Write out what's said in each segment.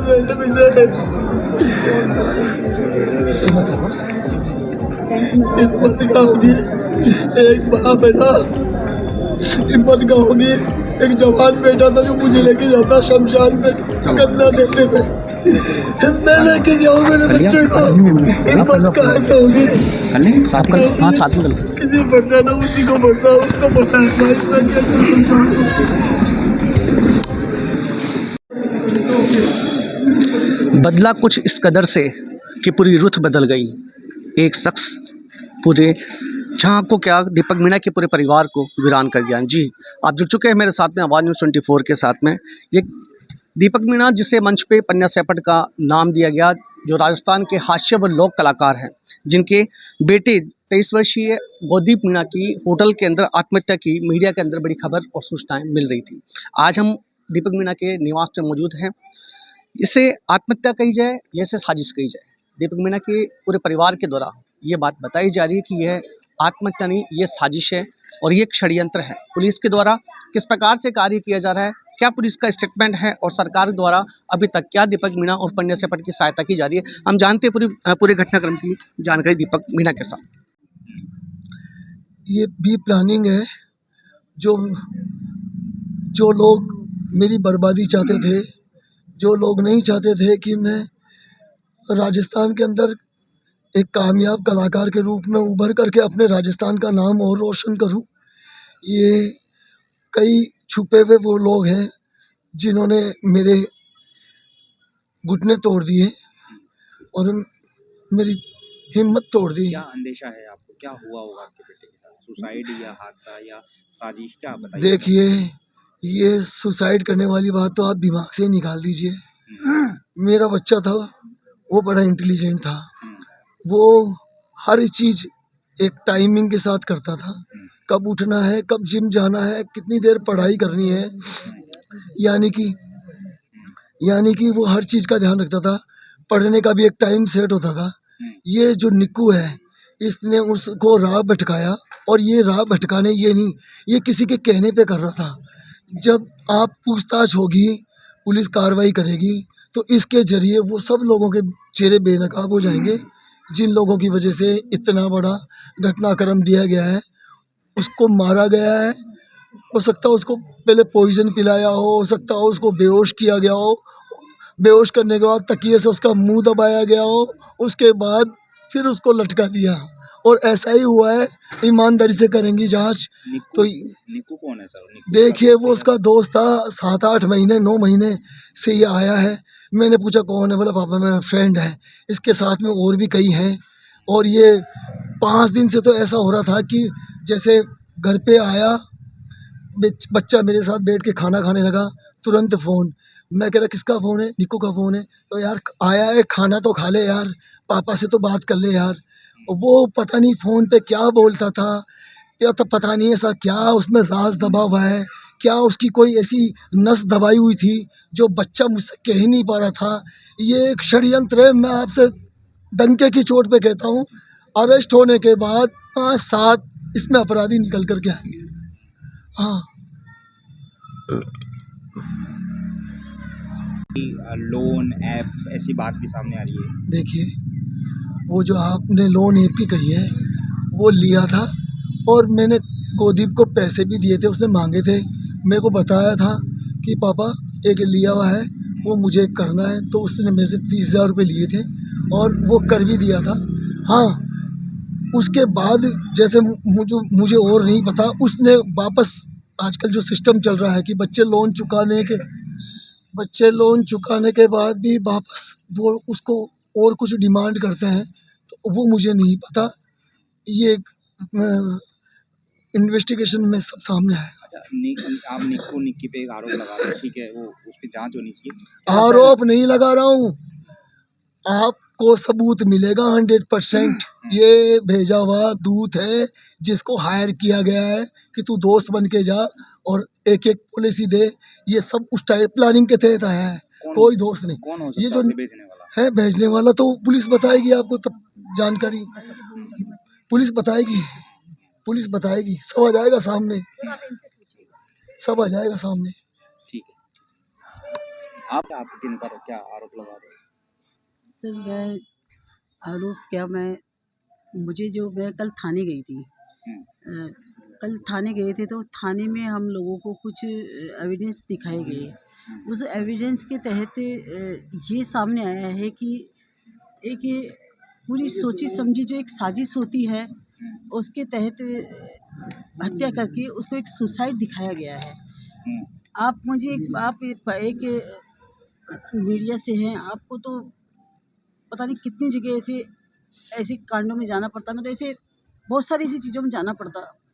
मैंने मुझे हिम्मत का होगी एक बाप है ना, हिम्मत का होगी एक जवान बेटा था जो मुझे लेके जाता शमशान पे कंधा देते हुए, मैं लेके जाऊँ मेरे बच्चे को, हिम्मत कहाँ से होगी? किसी बंदा ना उसी को पड़ता उसको पड़ता है भाई, मैं कैसे समझाऊं? बदला कुछ इस कदर से कि पूरी रुत बदल गई। एक शख्स पूरे जहाँ को क्या दीपक मीणा के पूरे परिवार को वीरान कर दिया। जी, आप जुड़ चुके हैं मेरे साथ में आवाज़ न्यूज़ 24 के साथ में। ये दीपक मीणा जिसे मंच पे पन्ना सेपट का नाम दिया गया, जो राजस्थान के हास्य व लोक कलाकार हैं, जिनके बेटे 23 वर्षीय गोदीप मीणा की होटल के अंदर आत्महत्या की मीडिया के अंदर बड़ी खबर और सूचनाएं मिल रही थी। आज हम दीपक मीणा के निवास पे मौजूद हैं। इसे आत्महत्या कही जाए या इसे साजिश कही जाए, दीपक मीणा के पूरे परिवार के द्वारा ये बात बताई जा रही है कि यह आत्महत्या नहीं, ये साजिश है और ये एक षड्यंत्र है। पुलिस के द्वारा किस प्रकार से कार्य किया जा रहा है, क्या पुलिस का स्टेटमेंट है और सरकार द्वारा अभी तक क्या दीपक मीणा और पन्ना सेपट की सहायता की जा रही है, हम जानते हैं पूरे घटनाक्रम की जानकारी दीपक मीणा के साथ। ये भी प्लानिंग है। जो जो लोग मेरी बर्बादी चाहते थे, जो लोग नहीं चाहते थे कि मैं राजस्थान के अंदर एक कामयाब कलाकार के रूप में उभर करके अपने राजस्थान का नाम और रोशन करूं, ये कई छुपे हुए वो लोग हैं जिन्होंने मेरे घुटने तोड़ दिए और मेरी हिम्मत तोड़ दी। क्या अंदेशा है आपको, क्या हुआ होगा आपके बेटे के साथ? सुसाइड या हादसा या साजिश, क्या बताइए? देखिए, ये सुसाइड करने वाली बात तो आप दिमाग से निकाल दीजिए। मेरा बच्चा था, वो बड़ा इंटेलिजेंट था, वो हर चीज़ एक टाइमिंग के साथ करता था। कब उठना है, कब जिम जाना है, कितनी देर पढ़ाई करनी है, यानी कि वो हर चीज़ का ध्यान रखता था। पढ़ने का भी एक टाइम सेट होता था। ये जो निक्कू है, इसने उसको राह भटकाया, और ये राह भटकाने ये नहीं, ये किसी के कहने पे कर रहा था। जब आप पूछताछ होगी, पुलिस कार्रवाई करेगी, तो इसके ज़रिए वो सब लोगों के चेहरे बेनकाब हो जाएंगे जिन लोगों की वजह से इतना बड़ा घटनाक्रम दिया गया है। उसको मारा गया है, हो सकता है उसको पहले पॉइजन पिलाया हो सकता है उसको बेहोश किया गया हो, बेहोश करने के बाद तकिए से उसका मुंह दबाया गया हो, उसके बाद फिर उसको लटका दिया, और ऐसा ही हुआ है। ईमानदारी से करेंगी जांच। तो निक्कू कौन है सर? देखिए, वो उसका दोस्त था, 7-8 महीने 9 महीने से ये आया है। मैंने पूछा कौन है, बोला पापा मेरा फ्रेंड है, इसके साथ में और भी कई हैं। और ये 5 दिन से तो ऐसा हो रहा था कि जैसे घर पे आया, बच्चा मेरे साथ बैठ के खाना खाने लगा, तुरंत फ़ोन। मैं कह रहा किसका फ़ोन है? निक्कू का फ़ोन है। तो यार आया है, खाना तो खा ले यार, पापा से तो बात कर ले यार। वो पता नहीं फ़ोन पे क्या बोलता था, या तो पता नहीं ऐसा क्या उसमें राज दबा हुआ है, क्या उसकी कोई ऐसी नस दबाई हुई थी जो बच्चा मुझसे कह ही नहीं पा रहा था। ये एक षड्यंत्र है, मैं आपसे डंके की चोट पे कहता हूँ। अरेस्ट होने के बाद 5-7 इसमें अपराधी निकल कर के आएंगे। हाँ, लोन ऐप ऐसी बात भी सामने आ रही है। देखिए, वो जो आपने लोन ऐप की कही है, वो लिया था, और मैंने गोदीप को पैसे भी दिए थे, उसने मांगे थे। मेरे को बताया था कि पापा एक लिया हुआ है, वो मुझे करना है, तो उसने मेरे से 30,000 रुपये लिए थे और वो कर भी दिया था। हाँ, उसके बाद जैसे मुझे और नहीं पता, उसने वापस, आजकल जो सिस्टम चल रहा है कि बच्चे लोन चुकाने के बाद भी वापस वो उसको और कुछ डिमांड करते हैं, तो वो मुझे नहीं पता। ये इन्वेस्टिगेशन में सब सामने आएगा। अच्छा, आप निक्की पे एक आरोप लगा रहे हैं, ठीक है, वो उस पर जांच होनी चाहिए। आरोप नहीं लगा रहा हूँ, आपको सबूत मिलेगा 100%। ये भेजा हुआ दूत है जिसको हायर किया गया है कि तू दोस्त बन के जा और एक एक पॉलिसी दे। ये सब उस टाइप प्लानिंग के तहत आया है, कोई दोस्त नहीं। कौन हो ये सकता जो है बेचने वाला? है भेजने वाला, तो पुलिस बताएगी आपको, तब जानकारी पुलिस बताएगी, सब आ जाएगा सामने, सब आ जाएगा सामने। ठीक है। आप किन पर क्या आरोप लगा रहे हो? सर मैं आरोप क्या मैं कल थाने गई थी। हम्म, कल थाने गए थे तो थाने में हम लोगों को कुछ एविडेंस दिखाए गए। उस एविडेंस के तहत ये सामने आया है कि एक ये पूरी सोची समझी जो एक साजिश होती है उसके तहत हत्या करके उसको एक सुसाइड दिखाया गया है। हम्म, आप एक मीडिया से हैं, आपको तो पता नहीं कितनी जगह ऐसे ऐसे कांडों में जाना पड़ता है, मतलब ऐसे बहुत सारी ऐसी चीज़ों में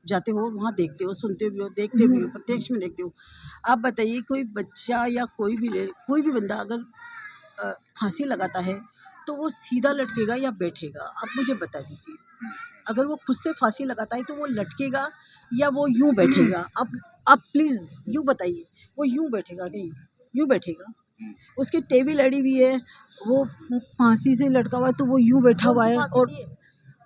जाते हो, वहाँ देखते हो, सुनते भी हो, देखते भी हो, प्रत्यक्ष में देखते हो। आप बताइए कोई बच्चा या कोई भी बंदा अगर फांसी लगाता है तो वो सीधा लटकेगा या बैठेगा? आप मुझे बता दीजिए। अगर वो खुद से फांसी लगाता है तो वो लटकेगा या वो यूं बैठेगा? आप प्लीज़ यूं बताइए, वो यूं बैठेगा नहीं, यूं बैठेगा? उसकी टेबल अड़ी हुई है, वो फांसी से लटका हुआ है तो वो यूं बैठा हुआ है।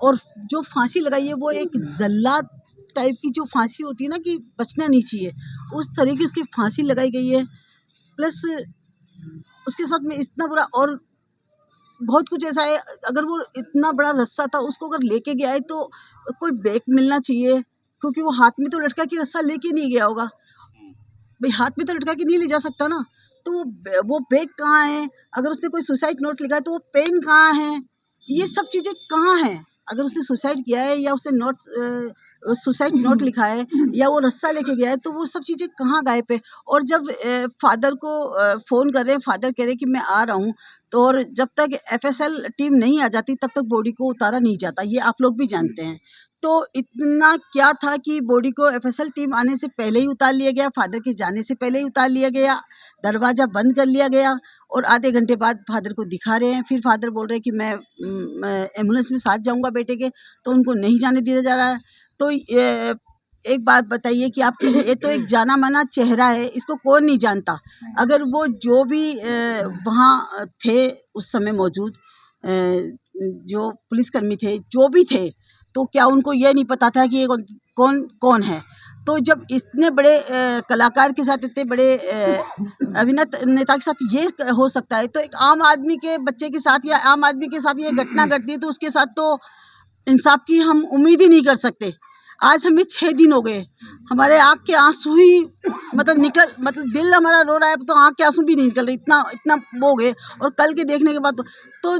और जो फांसी लगाई है वो एक जल्लाद टाइप की जो फांसी होती है ना कि बचना नहीं चाहिए, उस तरह की उसकी फांसी लगाई गई है। प्लस उसके साथ में इतना बुरा और बहुत कुछ ऐसा है, अगर वो इतना बड़ा रस्सा था उसको अगर लेके गया है तो कोई बैग मिलना चाहिए, क्योंकि वो हाथ में तो लटका के रस्सा लेके नहीं गया होगा। भाई हाथ में तो लटका के नहीं ले जा सकता ना, तो वो बैग कहाँ है? अगर उसने कोई सुसाइड नोट लिखा है तो वो पेन कहाँ है? ये सब चीज़ें कहाँ हैं? अगर उसने सुसाइड किया है या उसने सुसाइड नोट लिखा है या वो रस्सा लेके गया है तो वो सब चीज़ें कहाँ गायब है? और जब फादर को फ़ोन कर रहे हैं, फादर कह रहे हैं कि मैं आ रहा हूँ, तो और जब तक एफएसएल टीम नहीं आ जाती तब तक बॉडी को उतारा नहीं जाता, ये आप लोग भी जानते हैं। तो इतना क्या था कि बॉडी को एफएसएल टीम आने से पहले ही उतार लिया गया, फादर के जाने से पहले ही उतार लिया गया, दरवाज़ा बंद कर लिया गया और आधे घंटे बाद फादर को दिखा रहे हैं। फिर फादर बोल रहे हैं कि मैं एम्बुलेंस में साथ जाऊंगा बेटे के, तो उनको नहीं जाने दिया जा रहा है। तो एक बात बताइए कि आप, ये तो एक जाना माना चेहरा है, इसको कौन नहीं जानता। अगर वो जो भी वहाँ थे उस समय मौजूद, जो पुलिसकर्मी थे, जो भी थे, तो क्या उनको ये नहीं पता था कि ये कौन कौन है? तो जब इतने बड़े कलाकार के साथ, इतने बड़े अभिनेता के साथ ये हो सकता है, तो एक आम आदमी के बच्चे के साथ या आम आदमी के साथ ये घटना घटती है तो उसके साथ तो इंसाफ की हम उम्मीद ही नहीं कर सकते। आज हमें 6 दिन हो गए, हमारे आँख के आंसू ही मतलब दिल हमारा रो रहा है तो आँख के आंसू भी नहीं निकल रहे, इतना इतना वो हो गए। और कल के देखने के बाद तो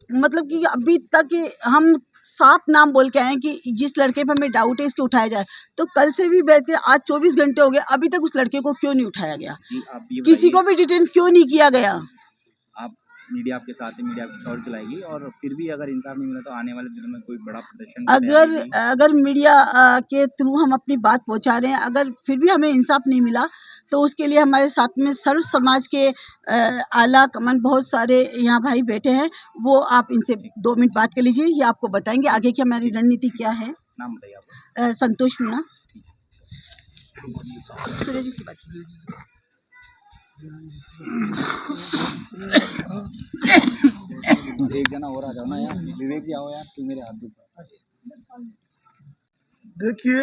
मतलब कि अभी तक हम साफ नाम बोल के आए हैं कि जिस लड़के पे हमें डाउट है इसको उठाया जाए, तो कल से भी बैठ के आज 24 घंटे हो गए, अभी तक उस लड़के को क्यों नहीं उठाया गया? जी, आप ये किसी को बताइए, भी डिटेन क्यों नहीं किया गया? आप मीडिया आपके साथ है, मीडिया आपकी खबर चलाएगी और फिर भी अगर इंसाफ नहीं मिला तो आने वाले दिनों में कोई बड़ा प्रदर्शन की अगर तैयारी है? अगर मीडिया के थ्रू हम अपनी बात पहुंचा रहे हैं, अगर फिर भी हमें इंसाफ नहीं मिला तो उसके लिए हमारे साथ में सर्व समाज के आला कमान बहुत सारे यहाँ भाई बैठे हैं, वो आप इनसे 2 मिनट बात कर लीजिए, ये आपको बताएंगे आगे की हमारी रणनीति क्या है। नाम बताइए आपका। संतोष मीणा। सूरज जी से बात कीजिए। एक जना और आ जाओ ना यार, विवेक जी आओ यार, तू मेरे हाथ दुखा। देखिए,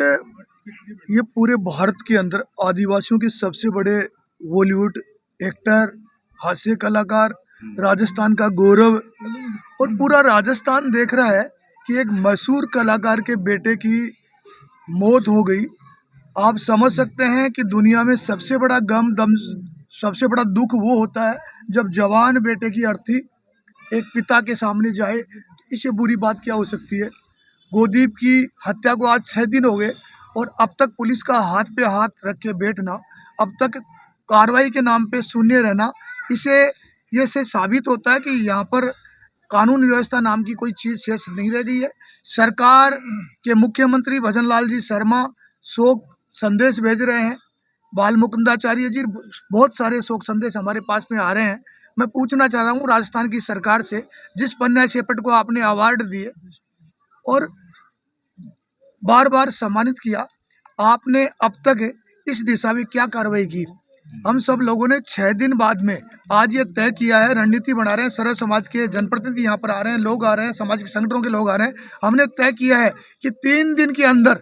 ये पूरे भारत के अंदर आदिवासियों के सबसे बड़े बॉलीवुड एक्टर, हास्य कलाकार, राजस्थान का गौरव, और पूरा राजस्थान देख रहा है कि एक मशहूर कलाकार के बेटे की मौत हो गई। आप समझ सकते हैं कि दुनिया में सबसे बड़ा सबसे बड़ा दुख वो होता है जब जवान बेटे की अर्थी एक पिता के सामने जाए। इससे बुरी बात क्या हो सकती है? गोदीप की हत्या को आज 6 दिन हो गए और अब तक पुलिस का हाथ पे हाथ रख के बैठना, अब तक कार्रवाई के नाम पे शून्य रहना, ये से साबित होता है कि यहाँ पर कानून व्यवस्था नाम की कोई चीज़ शेष नहीं रह रही है। सरकार के मुख्यमंत्री भजन लाल जी शर्मा शोक संदेश भेज रहे हैं, बाल मुकुंदाचार्य जी, बहुत सारे शोक संदेश हमारे पास में आ रहे हैं। मैं पूछना चाह रहा हूँ राजस्थान की सरकार से, जिस पन्ना शेपट को आपने अवार्ड दिए और बार बार सम्मानित किया, आपने अब तक इस दिशा में क्या कार्रवाई की? हम सब लोगों ने 6 दिन बाद में आज ये तय किया है, रणनीति बना रहे हैं, सर्व समाज के जनप्रतिनिधि यहाँ पर आ रहे हैं, लोग आ रहे हैं, सामाजिक संगठनों के लोग आ रहे हैं। हमने तय किया है कि 3 दिन के अंदर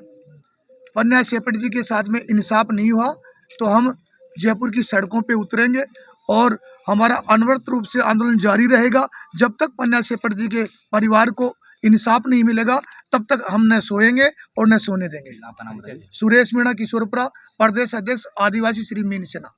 पन्ना शेपट जी के साथ में इंसाफ नहीं हुआ तो हम जयपुर की सड़कों पे उतरेंगे और हमारा अनवरत रूप से आंदोलन जारी रहेगा। जब तक पन्ना शेफर जी के परिवार को इंसाफ नहीं मिलेगा तब तक हम न सोएंगे और न सोने देंगे। आपका नाम बताइए। सुरेश मीणा, किशोरपुरा, प्रदेश अध्यक्ष आदिवासी श्री मीन सेना।